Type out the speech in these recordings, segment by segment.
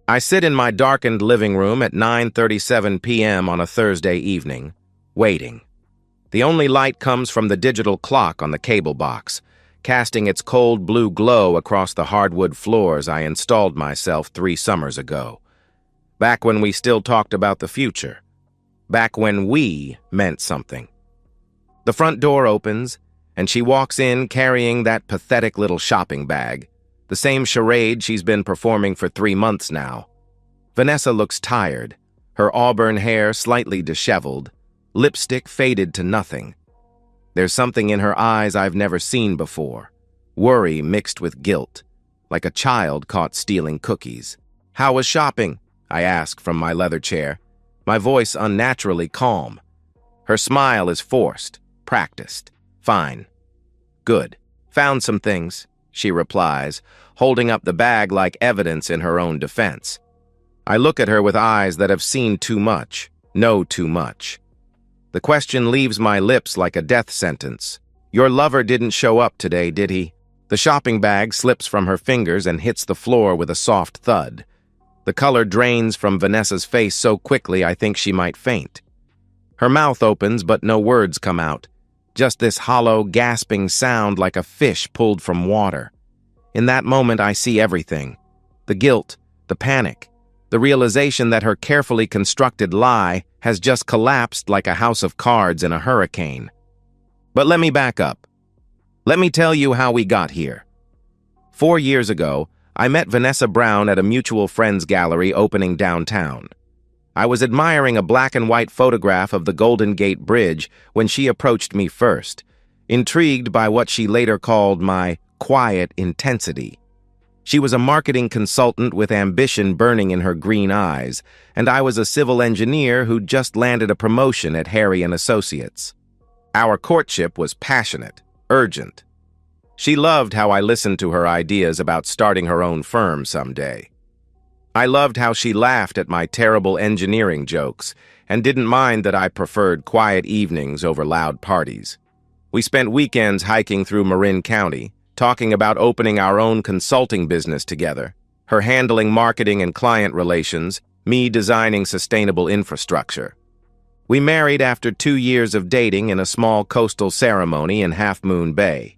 I sit in my darkened living room at 9:37 p.m. on a Thursday evening, waiting. The only light comes from the digital clock on the cable box, casting its cold blue glow across the hardwood floors I installed myself 3 summers ago. Back when we still talked about the future. Back when we meant something. The front door opens, and she walks in carrying that pathetic little shopping bag, the same charade she's been performing for 3 months now. Vanessa looks tired, her auburn hair slightly disheveled, lipstick faded to nothing. There's something in her eyes I've never seen before, worry mixed with guilt, like a child caught stealing cookies. "How was shopping?" I ask from my leather chair, my voice unnaturally calm. Her smile is forced, practiced. "Fine. Good. Found some things," she replies, holding up the bag like evidence in her own defense. I look at her with eyes that have seen too much, know too much. The question leaves my lips like a death sentence. "Your lover didn't show up today, did he?" The shopping bag slips from her fingers and hits the floor with a soft thud. The color drains from Vanessa's face so quickly I think she might faint. Her mouth opens, but no words come out. Just this hollow, gasping sound like a fish pulled from water. In that moment, I see everything. The guilt, the panic, the realization that her carefully constructed lie has just collapsed like a house of cards in a hurricane. But let me back up. Let me tell you how we got here. 4 years ago, I met Vanessa Brown at a mutual friends gallery opening downtown. I was admiring a black and white photograph of the Golden Gate Bridge when she approached me first, intrigued by what she later called my quiet intensity. She was a marketing consultant with ambition burning in her green eyes, and I was a civil engineer who'd just landed a promotion at Harry & Associates. Our courtship was passionate, urgent. She loved how I listened to her ideas about starting her own firm someday. I loved how she laughed at my terrible engineering jokes and didn't mind that I preferred quiet evenings over loud parties. We spent weekends hiking through Marin County, talking about opening our own consulting business together, her handling marketing and client relations, me designing sustainable infrastructure. We married after 2 years of dating in a small coastal ceremony in Half Moon Bay.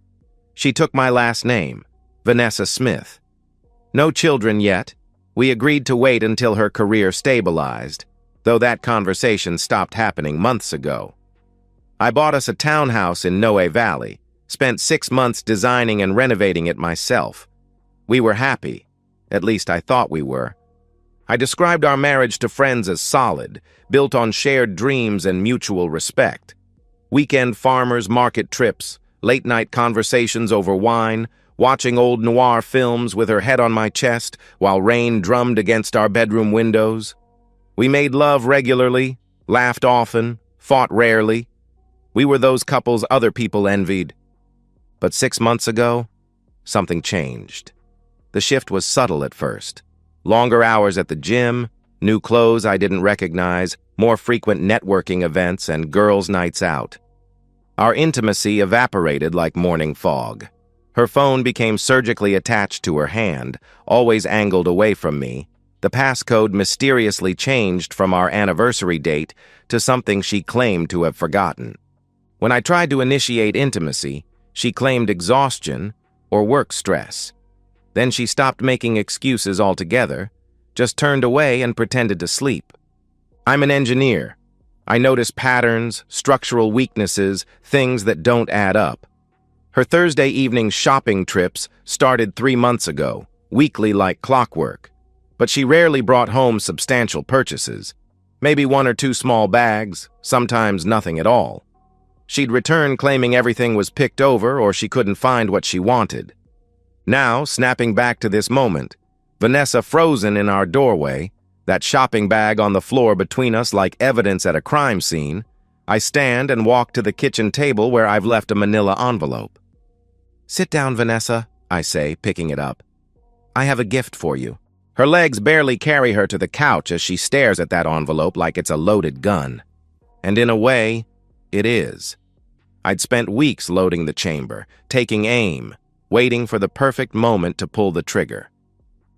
She took my last name, Vanessa Smith. No children yet. We agreed to wait until her career stabilized, though that conversation stopped happening months ago. I bought us a townhouse in Noe Valley, spent 6 months designing and renovating it myself. We were happy, at least I thought we were. I described our marriage to friends as solid, built on shared dreams and mutual respect. Weekend farmers market trips, late-night conversations over wine, watching old noir films with her head on my chest while rain drummed against our bedroom windows. We made love regularly, laughed often, fought rarely. We were those couples other people envied. But 6 months ago, something changed. The shift was subtle at first. Longer hours at the gym, new clothes I didn't recognize, more frequent networking events, and girls' nights out. Our intimacy evaporated like morning fog. Her phone became surgically attached to her hand, always angled away from me. The passcode mysteriously changed from our anniversary date to something she claimed to have forgotten. When I tried to initiate intimacy, she claimed exhaustion or work stress. Then she stopped making excuses altogether, just turned away and pretended to sleep. I'm an engineer. I notice patterns, structural weaknesses, things that don't add up. Her Thursday evening shopping trips started 3 months ago, weekly like clockwork. But she rarely brought home substantial purchases. Maybe 1 or 2 small bags, sometimes nothing at all. She'd return claiming everything was picked over or she couldn't find what she wanted. Now, snapping back to this moment, Vanessa frozen in our doorway, that shopping bag on the floor between us like evidence at a crime scene, I stand and walk to the kitchen table where I've left a manila envelope. "Sit down, Vanessa," I say, picking it up. "I have a gift for you." Her legs barely carry her to the couch as she stares at that envelope like it's a loaded gun. And in a way, it is. I'd spent weeks loading the chamber, taking aim, waiting for the perfect moment to pull the trigger.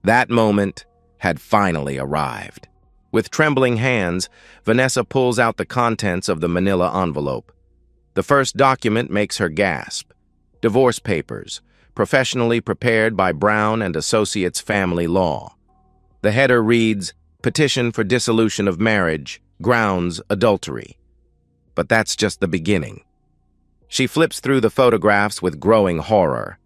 That moment had finally arrived. With trembling hands, Vanessa pulls out the contents of the manila envelope. The first document makes her gasp. Divorce papers, professionally prepared by Brown and Associates Family Law. The header reads, "Petition for dissolution of marriage, grounds adultery." But that's just the beginning. She flips through the photographs with growing horror.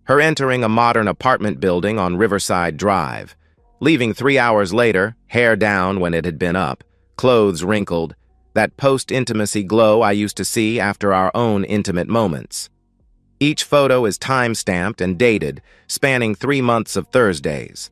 Her entering a modern apartment building on Riverside Drive, leaving 3 hours later, hair down when it had been up, clothes wrinkled, that post-intimacy glow I used to see after our own intimate moments. Each photo is time-stamped and dated, spanning 3 months of Thursdays.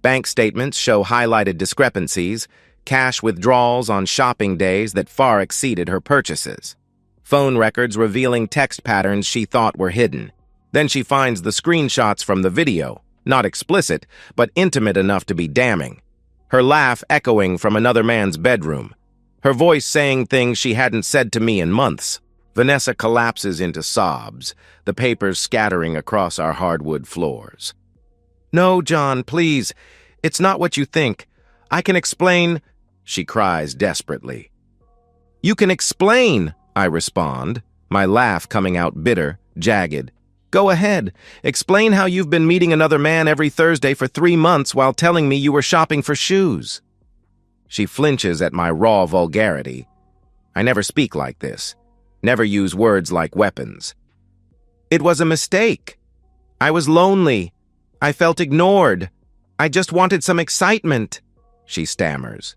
Bank statements show highlighted discrepancies, cash withdrawals on shopping days that far exceeded her purchases. Phone records revealing text patterns she thought were hidden. Then she finds the screenshots from the video, not explicit, but intimate enough to be damning. Her laugh echoing from another man's bedroom. Her voice saying things she hadn't said to me in months. Vanessa collapses into sobs, the papers scattering across our hardwood floors. "No, John, please. It's not what you think. I can explain," she cries desperately. "You can explain," I respond, my laugh coming out bitter, jagged. "Go ahead. Explain how you've been meeting another man every Thursday for 3 months while telling me you were shopping for shoes." She flinches at my raw vulgarity. I never speak like this. Never use words like weapons. "It was a mistake. I was lonely. I felt ignored. I just wanted some excitement," she stammers.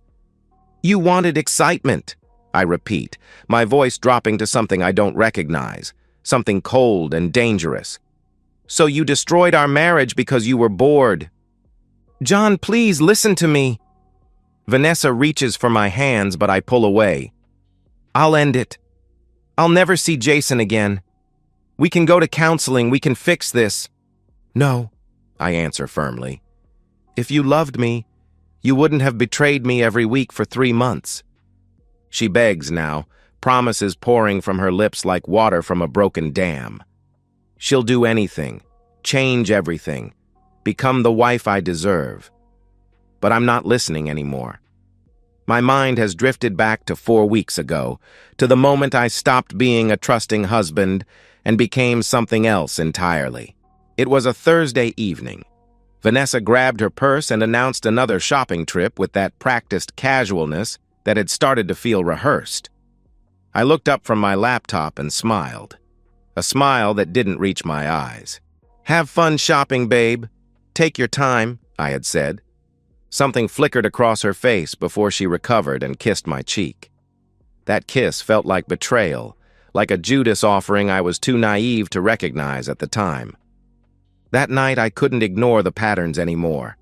"You wanted excitement," I repeat, my voice dropping to something I don't recognize, something cold and dangerous. "So you destroyed our marriage because you were bored." "John, please listen to me." Vanessa reaches for my hands, but I pull away. "I'll end it. I'll never see Jason again. We can go to counseling. We can fix this." "No," I answer firmly. "If you loved me, you wouldn't have betrayed me every week for 3 months." She begs now, promises pouring from her lips like water from a broken dam. She'll do anything, change everything, become the wife I deserve. But I'm not listening anymore. My mind has drifted back to 4 weeks ago, to the moment I stopped being a trusting husband and became something else entirely. It was a Thursday evening. Vanessa grabbed her purse and announced another shopping trip with that practiced casualness that had started to feel rehearsed. I looked up from my laptop and smiled. A smile that didn't reach my eyes. "Have fun shopping, babe. Take your time," I had said. Something flickered across her face before she recovered and kissed my cheek. That kiss felt like betrayal, like a Judas offering I was too naive to recognize at the time. That night, I couldn't ignore the patterns anymore.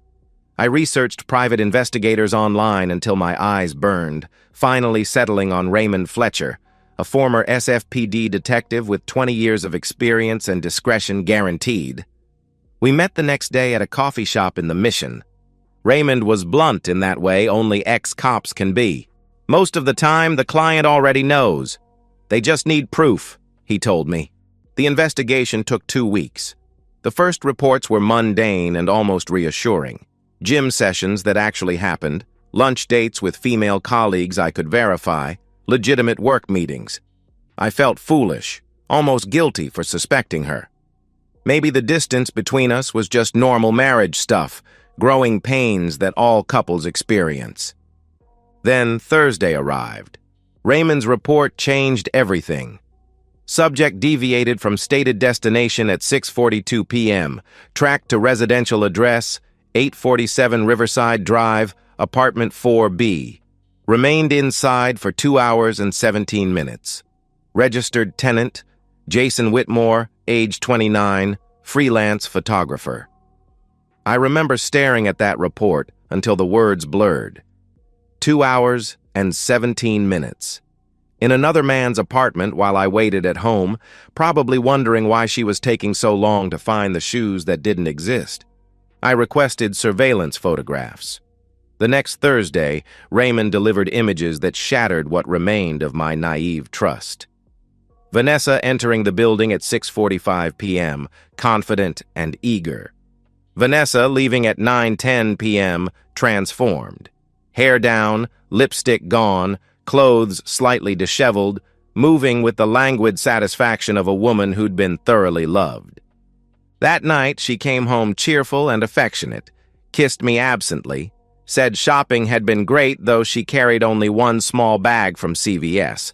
I researched private investigators online until my eyes burned, finally settling on Raymond Fletcher, a former SFPD detective with 20 years of experience and discretion guaranteed. We met the next day at a coffee shop in the Mission. Raymond was blunt in that way only ex-cops can be. "Most of the time, the client already knows. They just need proof," he told me. The investigation took 2 weeks. The first reports were mundane and almost reassuring. Gym sessions that actually happened, lunch dates with female colleagues I could verify, legitimate work meetings. I felt foolish, almost guilty for suspecting her. Maybe the distance between us was just normal marriage stuff, growing pains that all couples experience. Then Thursday arrived. Raymond's report changed everything. Subject deviated from stated destination at 6:42 p.m., tracked to residential address, 847 Riverside Drive, apartment 4B. Remained inside for 2 hours and 17 minutes. Registered tenant, Jason Whitmore, age 29, freelance photographer. I remember staring at that report until the words blurred. 2 hours and 17 minutes. In another man's apartment while I waited at home, probably wondering why she was taking so long to find the shoes that didn't exist. I requested surveillance photographs. The next Thursday, Raymond delivered images that shattered what remained of my naive trust. Vanessa entering the building at 6:45 p.m., confident and eager. Vanessa, leaving at 9:10 p.m., transformed. Hair down, lipstick gone, clothes slightly disheveled, moving with the languid satisfaction of a woman who'd been thoroughly loved. That night, she came home cheerful and affectionate, kissed me absently, said shopping had been great, though she carried only one small bag from CVS.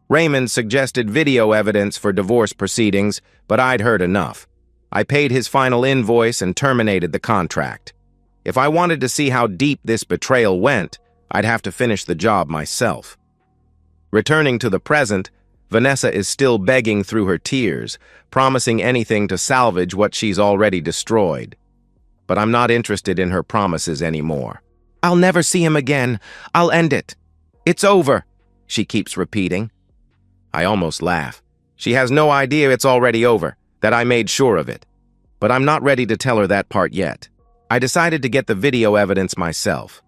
Raymond suggested video evidence for divorce proceedings, but I'd heard enough. I paid his final invoice and terminated the contract. If I wanted to see how deep this betrayal went, I'd have to finish the job myself. Returning to the present, Vanessa is still begging through her tears, promising anything to salvage what she's already destroyed. But I'm not interested in her promises anymore. "I'll never see him again. I'll end it. It's over," she keeps repeating. I almost laugh. She has no idea it's already over, that I made sure of it. But I'm not ready to tell her that part yet. I decided to get the video evidence myself.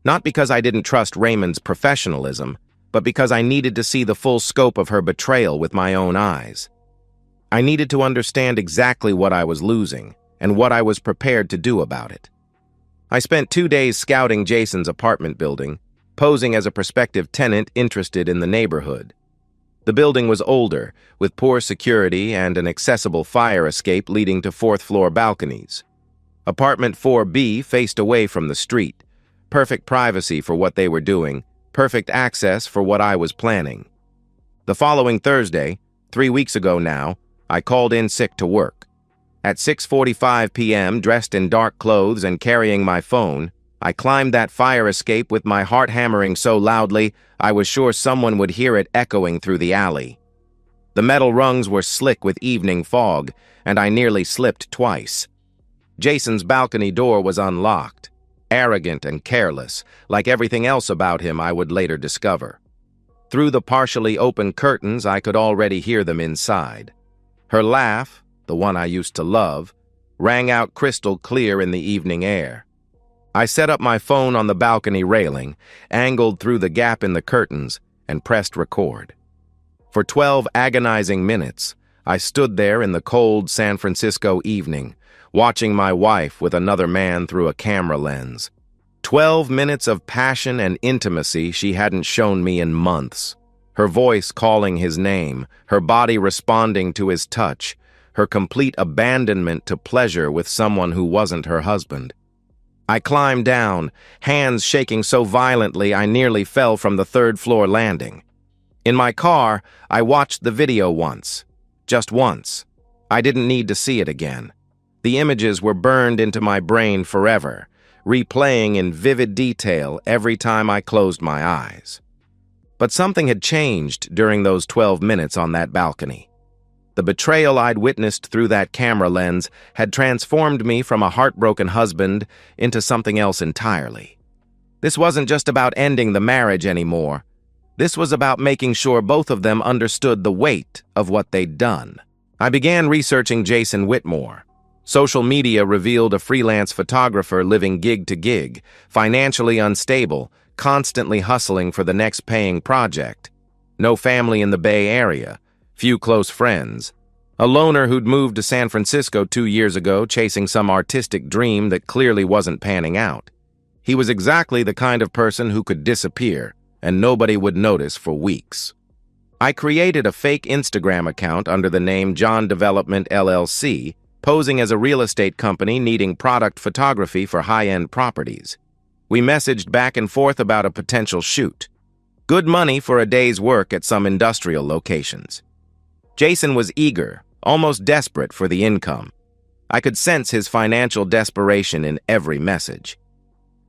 Not because I didn't trust Raymond's professionalism, but because I needed to see the full scope of her betrayal with my own eyes. I needed to understand exactly what I was losing and what I was prepared to do about it. I spent 2 days scouting Jason's apartment building, posing as a prospective tenant interested in the neighborhood. The building was older, with poor security and an accessible fire escape leading to fourth-floor balconies. Apartment 4B faced away from the street. Perfect privacy for what they were doing, perfect access for what I was planning. The following Thursday, 3 weeks ago now, I called in sick to work. At 6:45 p.m., dressed in dark clothes and carrying my phone, I climbed that fire escape with my heart hammering so loudly I was sure someone would hear it echoing through the alley. The metal rungs were slick with evening fog, and I nearly slipped twice. Jason's balcony door was unlocked, arrogant and careless, like everything else about him I would later discover. Through the partially open curtains, I could already hear them inside. Her laugh, the one I used to love, rang out crystal clear in the evening air. I set up my phone on the balcony railing, angled through the gap in the curtains, and pressed record. For 12 agonizing minutes, I stood there in the cold San Francisco evening, watching my wife with another man through a camera lens. 12 minutes of passion and intimacy she hadn't shown me in months. Her voice calling his name, her body responding to his touch, her complete abandonment to pleasure with someone who wasn't her husband. I climbed down, hands shaking so violently I nearly fell from the third-floor landing. In my car, I watched the video once. Just once. I didn't need to see it again. The images were burned into my brain forever, replaying in vivid detail every time I closed my eyes. But something had changed during those 12 minutes on that balcony. The betrayal I'd witnessed through that camera lens had transformed me from a heartbroken husband into something else entirely. This wasn't just about ending the marriage anymore. This was about making sure both of them understood the weight of what they'd done. I began researching Jason Whitmore. Social media revealed a freelance photographer living gig to gig, financially unstable, constantly hustling for the next paying project. No family in the Bay Area, few close friends. A loner who'd moved to San Francisco 2 years ago chasing some artistic dream that clearly wasn't panning out. He was exactly the kind of person who could disappear, and nobody would notice for weeks. I created a fake Instagram account under the name John Development LLC, posing as a real estate company needing product photography for high-end properties. We messaged back and forth about a potential shoot. Good money for a day's work at some industrial locations. Jason was eager, almost desperate for the income. I could sense his financial desperation in every message.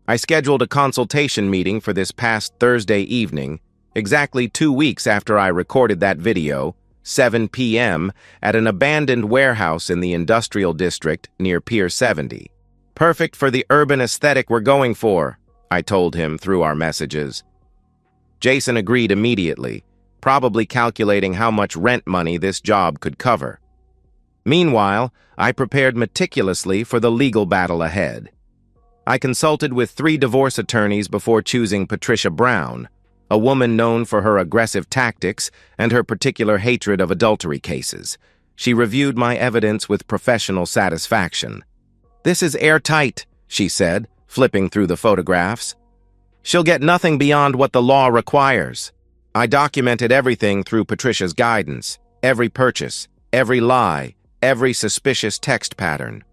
I scheduled a consultation meeting for this past Thursday evening, exactly 2 weeks after I recorded that video, 7 p.m., at an abandoned warehouse in the industrial district near Pier 70. Perfect for the urban aesthetic we're going for, I told him through our messages. Jason agreed immediately, probably calculating how much rent money this job could cover. Meanwhile, I prepared meticulously for the legal battle ahead. I consulted with 3 divorce attorneys before choosing Patricia Brown, a woman known for her aggressive tactics and her particular hatred of adultery cases. She reviewed my evidence with professional satisfaction. "This is airtight," she said, flipping through the photographs. "She'll get nothing beyond what the law requires." I documented everything through Patricia's guidance, every purchase, every lie, every suspicious text pattern.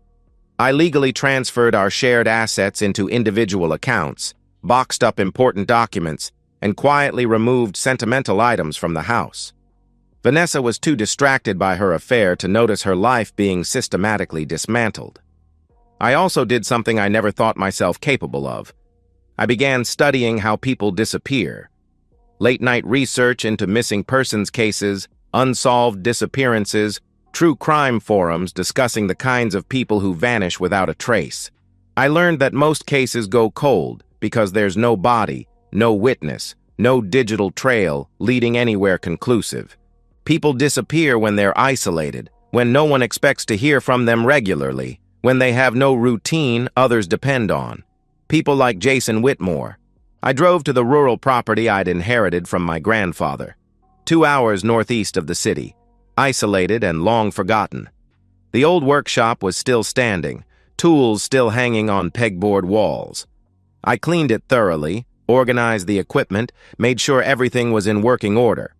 I legally transferred our shared assets into individual accounts, boxed up important documents, and quietly removed sentimental items from the house. Vanessa was too distracted by her affair to notice her life being systematically dismantled. I also did something I never thought myself capable of. I began studying how people disappear. Late-night research into missing persons cases, unsolved disappearances, true crime forums discussing the kinds of people who vanish without a trace. I learned that most cases go cold because there's no body, no witness, no digital trail leading anywhere conclusive. People disappear when they're isolated, when no one expects to hear from them regularly, when they have no routine others depend on. People like Jason Whitmore. I drove to the rural property I'd inherited from my grandfather, 2 hours northeast of the city, isolated and long forgotten. The old workshop was still standing, tools still hanging on pegboard walls. I cleaned it thoroughly, organized the equipment, made sure everything was in working order.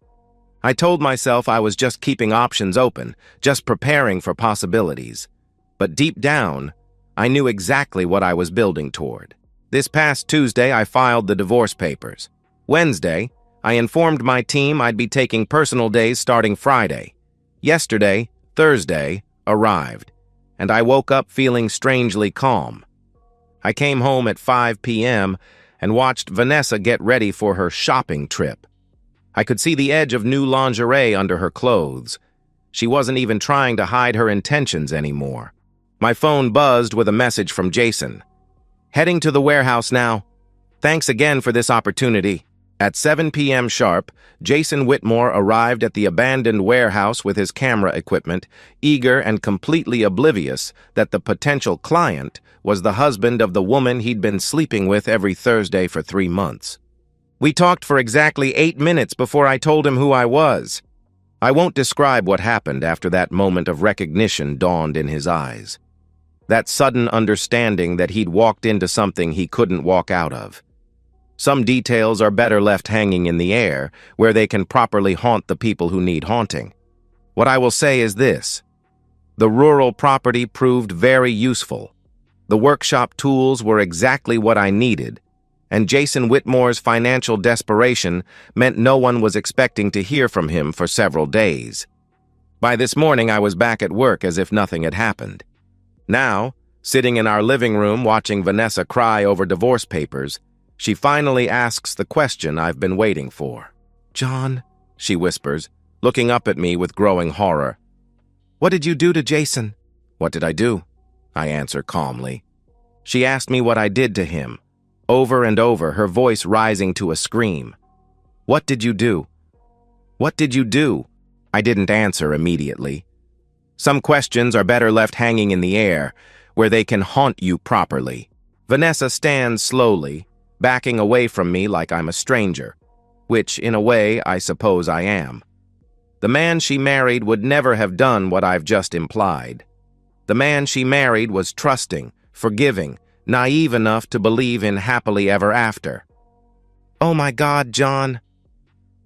I told myself I was just keeping options open, just preparing for possibilities. But deep down, I knew exactly what I was building toward. This past Tuesday, I filed the divorce papers. Wednesday, I informed my team I'd be taking personal days starting Friday. Yesterday, Thursday, arrived, and I woke up feeling strangely calm. I came home at 5 p.m. and watched Vanessa get ready for her shopping trip. I could see the edge of new lingerie under her clothes. She wasn't even trying to hide her intentions anymore. My phone buzzed with a message from Jason. "Heading to the warehouse now. Thanks again for this opportunity." At 7 p.m. sharp, Jason Whitmore arrived at the abandoned warehouse with his camera equipment, eager and completely oblivious that the potential client was the husband of the woman he'd been sleeping with every Thursday for 3 months. We talked for exactly 8 minutes before I told him who I was. I won't describe what happened after that moment of recognition dawned in his eyes. That sudden understanding that he'd walked into something he couldn't walk out of. Some details are better left hanging in the air, where they can properly haunt the people who need haunting. What I will say is this. The rural property proved very useful. The workshop tools were exactly what I needed, and Jason Whitmore's financial desperation meant no one was expecting to hear from him for several days. By this morning, I was back at work as if nothing had happened. Now, sitting in our living room watching Vanessa cry over divorce papers, she finally asks the question I've been waiting for. "John," she whispers, looking up at me with growing horror. "What did you do to Jason?" "What did I do?" I answer calmly. She asked me what I did to him, over and over, her voice rising to a scream. "What did you do? What did you do?" I didn't answer immediately. Some questions are better left hanging in the air, where they can haunt you properly. Vanessa stands slowly, backing away from me like I'm a stranger, which, in a way, I suppose I am. The man she married would never have done what I've just implied. The man she married was trusting, forgiving, naive enough to believe in happily ever after. "Oh my God, John.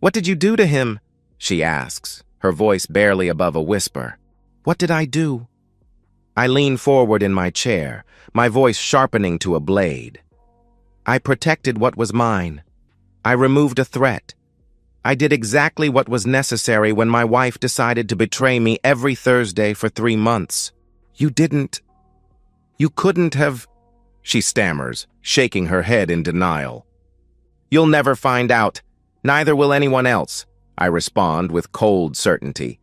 What did you do to him?" she asks, her voice barely above a whisper. "What did I do?" I lean forward in my chair, my voice sharpening to a blade. I protected what was mine. I removed a threat. I did exactly what was necessary when my wife decided to betray me every Thursday for 3 months. You couldn't have, she stammers, shaking her head in denial. "You'll never find out. Neither will anyone else," I respond with cold certainty.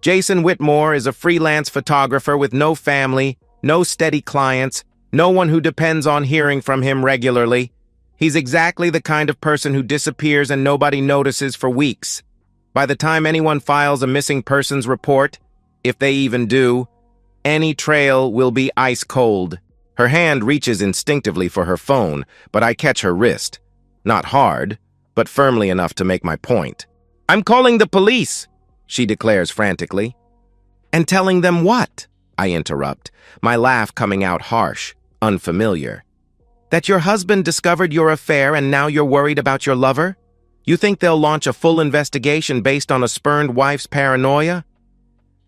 Jason Whitmore is a freelance photographer with no family, no steady clients, no one who depends on hearing from him regularly. He's exactly the kind of person who disappears and nobody notices for weeks. By the time anyone files a missing persons report, if they even do, any trail will be ice cold. Her hand reaches instinctively for her phone, but I catch her wrist. Not hard, but firmly enough to make my point. "I'm calling the police," she declares frantically. "And telling them what?" I interrupt, my laugh coming out harsh, unfamiliar. That your husband discovered your affair and now you're worried about your lover? You think they'll launch a full investigation based on a spurned wife's paranoia?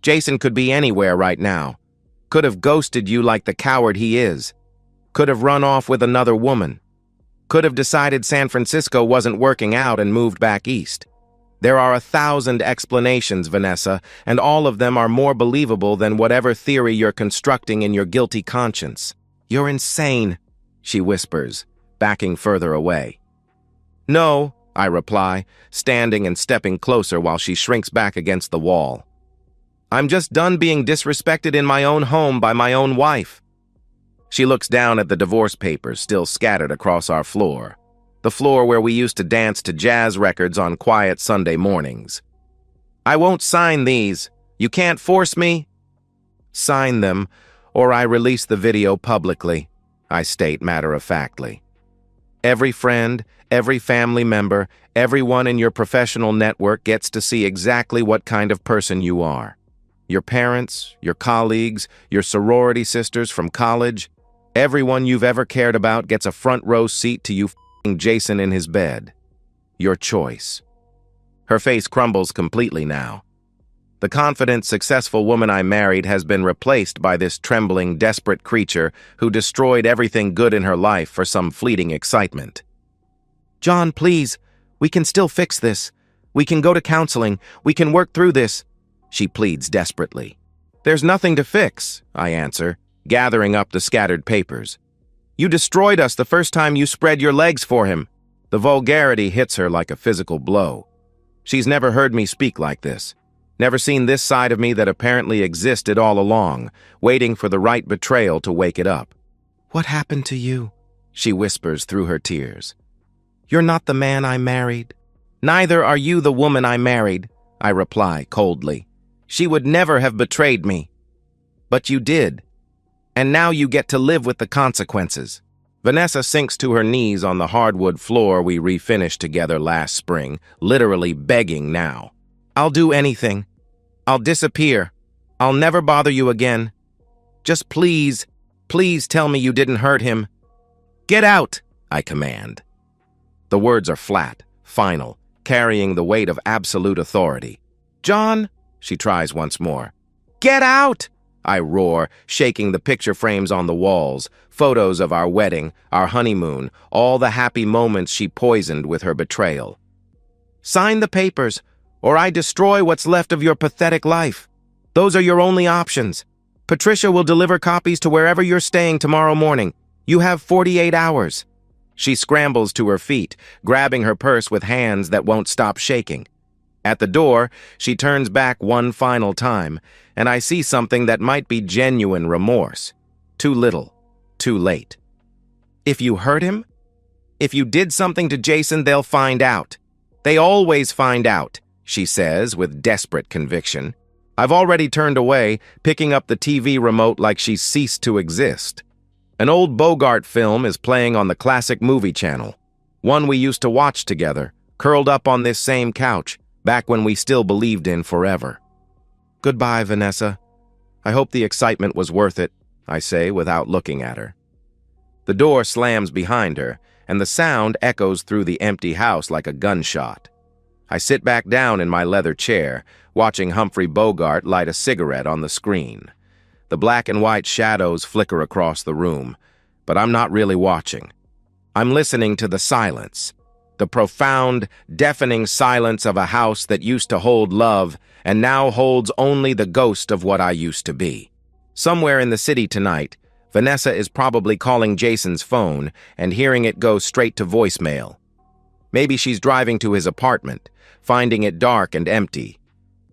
Jason could be anywhere right now. Could have ghosted you like the coward he is. Could have run off with another woman. Could have decided San Francisco wasn't working out and moved back east. There are 1,000 explanations, Vanessa, and all of them are more believable than whatever theory you're constructing in your guilty conscience. You're insane, she whispers, backing further away. No, I reply, standing and stepping closer while she shrinks back against the wall. I'm just done being disrespected in my own home by my own wife. She looks down at the divorce papers still scattered across our floor, the floor where we used to dance to jazz records on quiet Sunday mornings. I won't sign these. You can't force me. Sign them, or I release the video publicly, I state matter-of-factly. Every friend, every family member, everyone in your professional network gets to see exactly what kind of person you are. Your parents, your colleagues, your sorority sisters from college, everyone you've ever cared about gets a front row seat to you f***ing Jason in his bed. Your choice. Her face crumbles completely now. The confident, successful woman I married has been replaced by this trembling, desperate creature who destroyed everything good in her life for some fleeting excitement. John, please, we can still fix this. We can go to counseling. We can work through this, she pleads desperately. There's nothing to fix, I answer, gathering up the scattered papers. You destroyed us the first time you spread your legs for him. The vulgarity hits her like a physical blow. She's never heard me speak like this. Never seen this side of me that apparently existed all along, waiting for the right betrayal to wake it up. What happened to you? She whispers through her tears. You're not the man I married. Neither are you the woman I married, I reply coldly. She would never have betrayed me. But you did. And now you get to live with the consequences. Vanessa sinks to her knees on the hardwood floor we refinished together last spring, literally begging now. I'll do anything. I'll disappear. I'll never bother you again. Just please, please tell me you didn't hurt him. Get out, I command. The words are flat, final, carrying the weight of absolute authority. John, she tries once more. Get out! I roar, shaking the picture frames on the walls, photos of our wedding, our honeymoon, all the happy moments she poisoned with her betrayal. Sign the papers, or I destroy what's left of your pathetic life. Those are your only options. Patricia will deliver copies to wherever you're staying tomorrow morning. You have 48 hours. She scrambles to her feet, grabbing her purse with hands that won't stop shaking. At the door, she turns back one final time, and I see something that might be genuine remorse. Too little, too late. If you hurt him? If you did something to Jason, they'll find out. They always find out, she says with desperate conviction. I've already turned away, picking up the TV remote like she's ceased to exist. An old Bogart film is playing on the classic movie channel, one we used to watch together, curled up on this same couch, back when we still believed in forever. Goodbye, Vanessa. I hope the excitement was worth it, I say without looking at her. The door slams behind her, and the sound echoes through the empty house like a gunshot. I sit back down in my leather chair, watching Humphrey Bogart light a cigarette on the screen. The black and white shadows flicker across the room, but I'm not really watching. I'm listening to the silence. The profound, deafening silence of a house that used to hold love and now holds only the ghost of what I used to be. Somewhere in the city tonight, Vanessa is probably calling Jason's phone and hearing it go straight to voicemail. Maybe she's driving to his apartment, finding it dark and empty.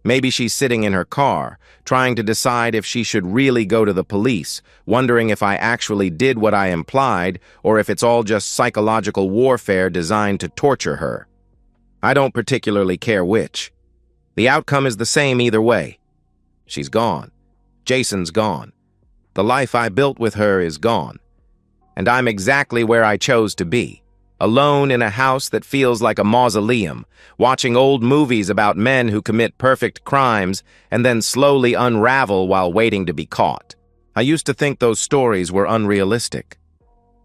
Maybe she's sitting in her car, trying to decide if she should really go to the police, wondering if I actually did what I implied or if it's all just psychological warfare designed to torture her. I don't particularly care which. The outcome is the same either way. She's gone. Jason's gone. The life I built with her is gone. And I'm exactly where I chose to be. alone in a house that feels like a mausoleum, watching old movies about men who commit perfect crimes and then slowly unravel while waiting to be caught. I used to think those stories were unrealistic.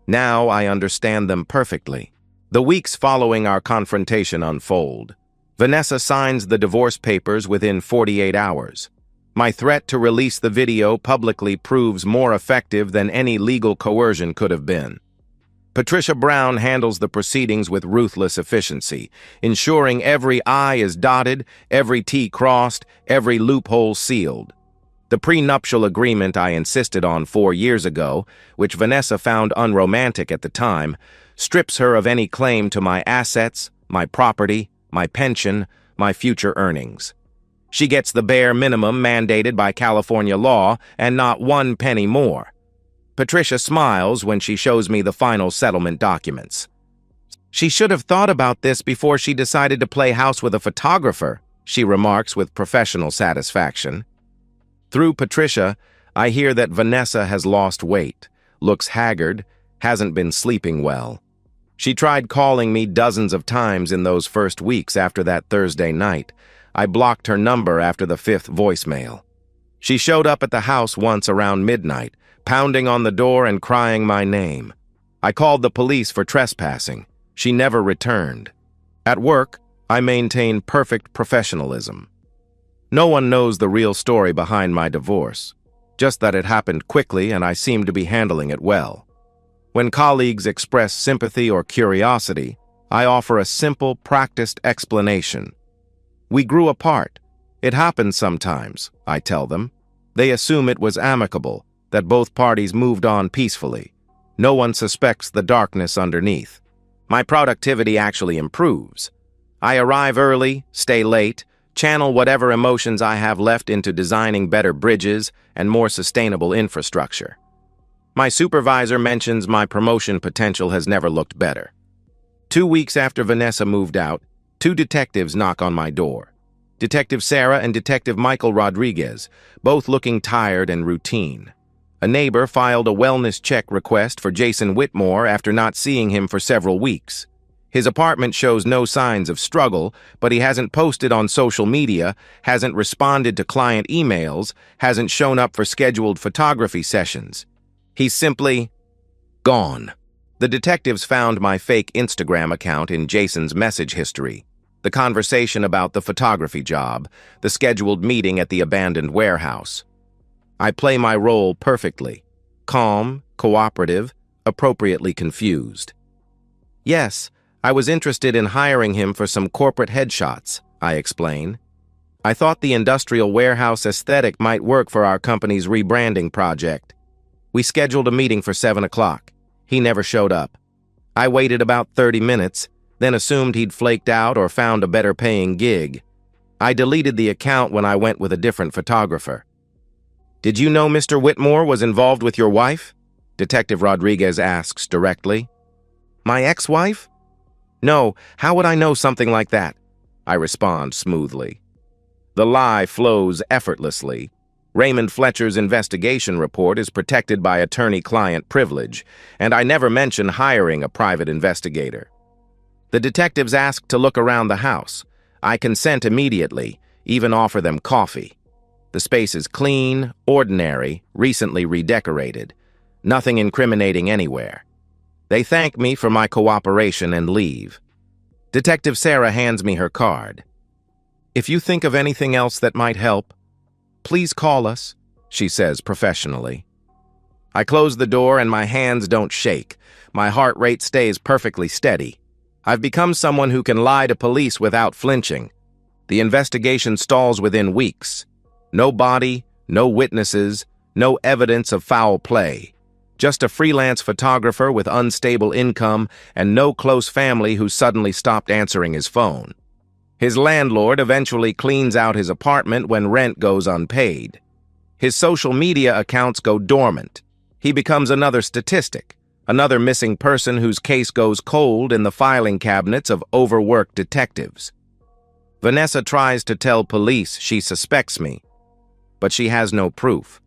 Now I understand them perfectly. The weeks following our confrontation unfold. Vanessa signs the divorce papers within 48 hours. My threat to release the video publicly proves more effective than any legal coercion could have been. Patricia Brown handles the proceedings with ruthless efficiency, ensuring every I is dotted, every T crossed, every loophole sealed. The prenuptial agreement I insisted on 4 years ago, which Vanessa found unromantic at the time, strips her of any claim to my assets, my property, my pension, my future earnings. She gets the bare minimum mandated by California law and not 1 penny more. Patricia smiles when she shows me the final settlement documents. She should have thought about this before she decided to play house with a photographer, she remarks with professional satisfaction. Through Patricia, I hear that Vanessa has lost weight, looks haggard, hasn't been sleeping well. She tried calling me dozens of times in those first weeks after that Thursday night. I blocked her number after the 5th voicemail. She showed up at the house once around midnight, pounding on the door and crying my name. I called the police for trespassing. She never returned. At work, I maintain perfect professionalism. No one knows the real story behind my divorce, just that it happened quickly and I seem to be handling it well. When colleagues express sympathy or curiosity, I offer a simple, practiced explanation. We grew apart. It happens sometimes, I tell them. They assume it was amicable, that both parties moved on peacefully. No one suspects the darkness underneath. My productivity actually improves. I arrive early, stay late, channel whatever emotions I have left into designing better bridges and more sustainable infrastructure. My supervisor mentions my promotion potential has never looked better. 2 weeks after Vanessa moved out, 2 detectives knock on my door. Detective Sarah and Detective Michael Rodriguez, both looking tired and routine. A neighbor filed a wellness check request for Jason Whitmore after not seeing him for several weeks. His apartment shows no signs of struggle, but he hasn't posted on social media, hasn't responded to client emails, hasn't shown up for scheduled photography sessions. He's simply gone. The detectives found my fake Instagram account in Jason's message history, the conversation about the photography job, the scheduled meeting at the abandoned warehouse. I play my role perfectly, calm, cooperative, appropriately confused. Yes, I was interested in hiring him for some corporate headshots, I explain. I thought the industrial warehouse aesthetic might work for our company's rebranding project. We scheduled a meeting for 7 o'clock. He never showed up. I waited about 30 minutes, then assumed he'd flaked out or found a better-paying gig. I deleted the account when I went with a different photographer. Did you know Mr. Whitmore was involved with your wife? Detective Rodriguez asks directly. My ex-wife? No, how would I know something like that? I respond smoothly. The lie flows effortlessly. Raymond Fletcher's investigation report is protected by attorney-client privilege, and I never mention hiring a private investigator. The detectives ask to look around the house. I consent immediately, even offer them coffee. The space is clean, ordinary, recently redecorated. Nothing incriminating anywhere. They thank me for my cooperation and leave. Detective Sarah hands me her card. If you think of anything else that might help, please call us, she says professionally. I close the door and my hands don't shake. My heart rate stays perfectly steady. I've become someone who can lie to police without flinching. The investigation stalls within weeks. No body, no witnesses, no evidence of foul play. Just a freelance photographer with unstable income and no close family who suddenly stopped answering his phone. His landlord eventually cleans out his apartment when rent goes unpaid. His social media accounts go dormant. He becomes another statistic, another missing person whose case goes cold in the filing cabinets of overworked detectives. Vanessa tries to tell police she suspects me, but she has no proof.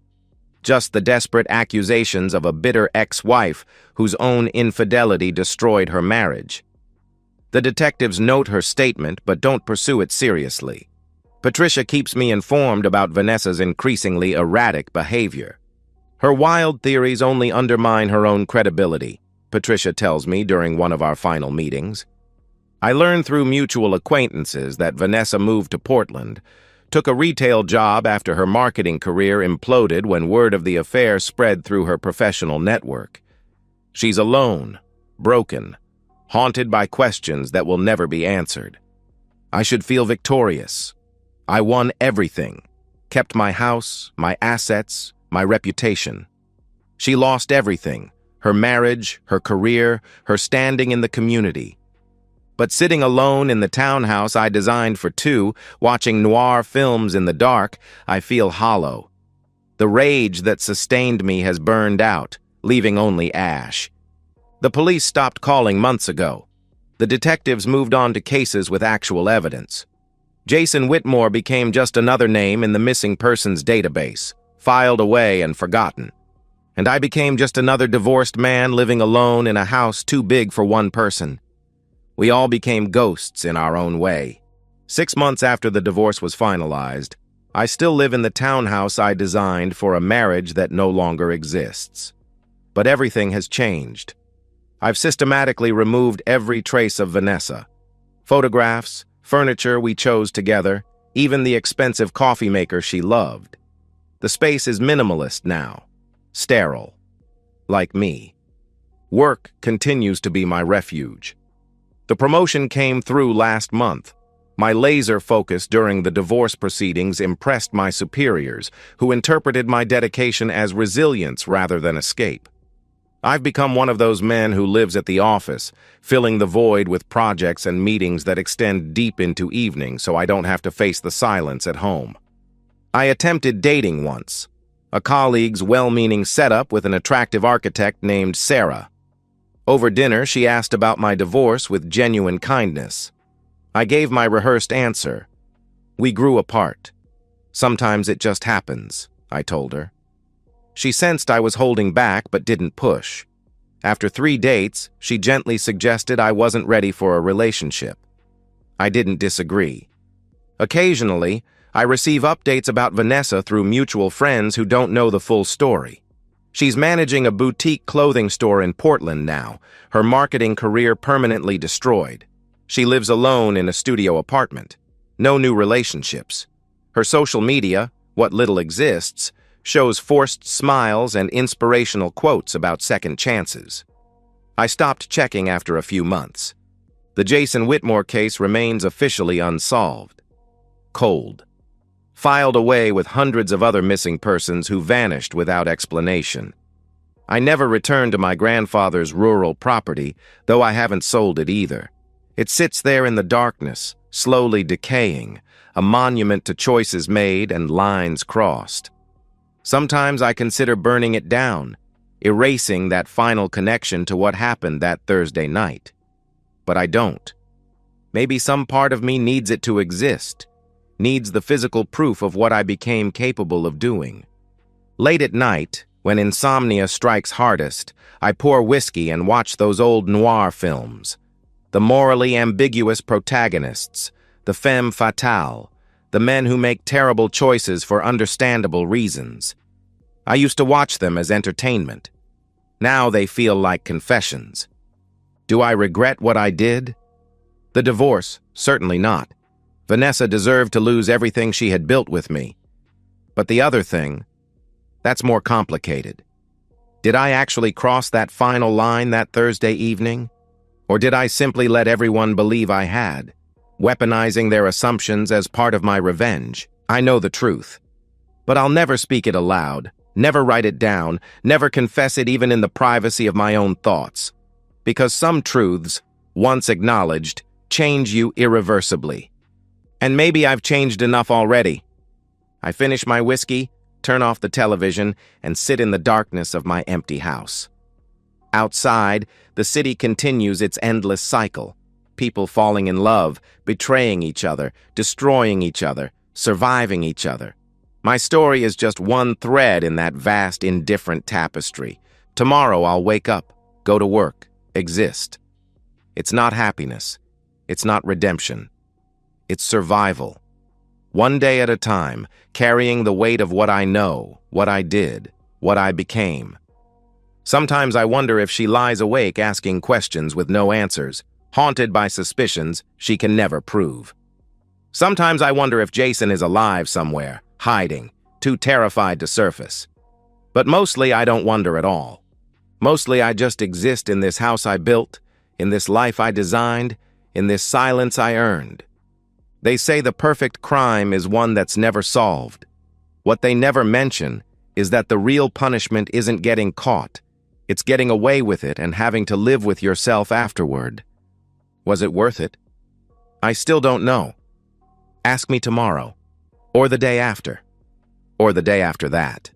just the desperate accusations of a bitter ex-wife whose own infidelity destroyed her marriage. The detectives note her statement but don't pursue it seriously. Patricia keeps me informed about Vanessa's increasingly erratic behavior. Her wild theories only undermine her own credibility, Patricia tells me during one of our final meetings. I learned through mutual acquaintances that Vanessa moved to Portland, took a retail job after her marketing career imploded when word of the affair spread through her professional network. She's alone, broken, haunted by questions that will never be answered. I should feel victorious. I won everything, kept my house, my assets, my reputation. She lost everything, her marriage, her career, her standing in the community. But sitting alone in the townhouse I designed for two, watching noir films in the dark, I feel hollow. The rage that sustained me has burned out, leaving only ash. The police stopped calling months ago. The detectives moved on to cases with actual evidence. Jason Whitmore became just another name in the missing persons database, filed away and forgotten. And I became just another divorced man living alone in a house too big for one person. We all became ghosts in our own way. 6 months after the divorce was finalized, I still live in the townhouse I designed for a marriage that no longer exists. But everything has changed. I've systematically removed every trace of Vanessa. Photographs, furniture we chose together, even the expensive coffee maker she loved. The space is minimalist now, sterile, like me. Work continues to be my refuge. The promotion came through last month. My laser focus during the divorce proceedings impressed my superiors, who interpreted my dedication as resilience rather than escape. I've become one of those men who lives at the office, filling the void with projects and meetings that extend deep into evening so I don't have to face the silence at home. I attempted dating once, a colleague's well-meaning setup with an attractive architect named Sarah. Over dinner, she asked about my divorce with genuine kindness. I gave my rehearsed answer. We grew apart. Sometimes it just happens, I told her. She sensed I was holding back but didn't push. After 3 dates, she gently suggested I wasn't ready for a relationship. I didn't disagree. Occasionally, I receive updates about Vanessa through mutual friends who don't know the full story. She's managing a boutique clothing store in Portland now, her marketing career permanently destroyed. She lives alone in a studio apartment. No new relationships. Her social media, what little exists, shows forced smiles and inspirational quotes about second chances. I stopped checking after a few months. The Jason Whitmore case remains officially unsolved. Cold. Filed away with hundreds of other missing persons who vanished without explanation. I never returned to my grandfather's rural property, though I haven't sold it either. It sits there in the darkness, slowly decaying, a monument to choices made and lines crossed. Sometimes I consider burning it down, erasing that final connection to what happened that Thursday night. But I don't. Maybe some part of me needs it to exist, needs the physical proof of what I became capable of doing. Late at night, when insomnia strikes hardest, I pour whiskey and watch those old noir films. The morally ambiguous protagonists, the femme fatale, the men who make terrible choices for understandable reasons. I used to watch them as entertainment. Now they feel like confessions. Do I regret what I did? The divorce, certainly not. Vanessa deserved to lose everything she had built with me. But the other thing, that's more complicated. Did I actually cross that final line that Thursday evening? Or did I simply let everyone believe I had, weaponizing their assumptions as part of my revenge? I know the truth. But I'll never speak it aloud, never write it down, never confess it even in the privacy of my own thoughts. Because some truths, once acknowledged, change you irreversibly. And maybe I've changed enough already. I finish my whiskey, turn off the television, and sit in the darkness of my empty house. Outside, the city continues its endless cycle. People falling in love, betraying each other, destroying each other, surviving each other. My story is just one thread in that vast, indifferent tapestry. Tomorrow I'll wake up, go to work, exist. It's not happiness. It's not redemption. It's survival. One day at a time, carrying the weight of what I know, what I did, what I became. Sometimes I wonder if she lies awake asking questions with no answers, haunted by suspicions she can never prove. Sometimes I wonder if Jason is alive somewhere, hiding, too terrified to surface. But mostly I don't wonder at all. Mostly I just exist in this house I built, in this life I designed, in this silence I earned. They say the perfect crime is one that's never solved. What they never mention is that the real punishment isn't getting caught. It's getting away with it and having to live with yourself afterward. Was it worth it? I still don't know. Ask me tomorrow, or the day after that.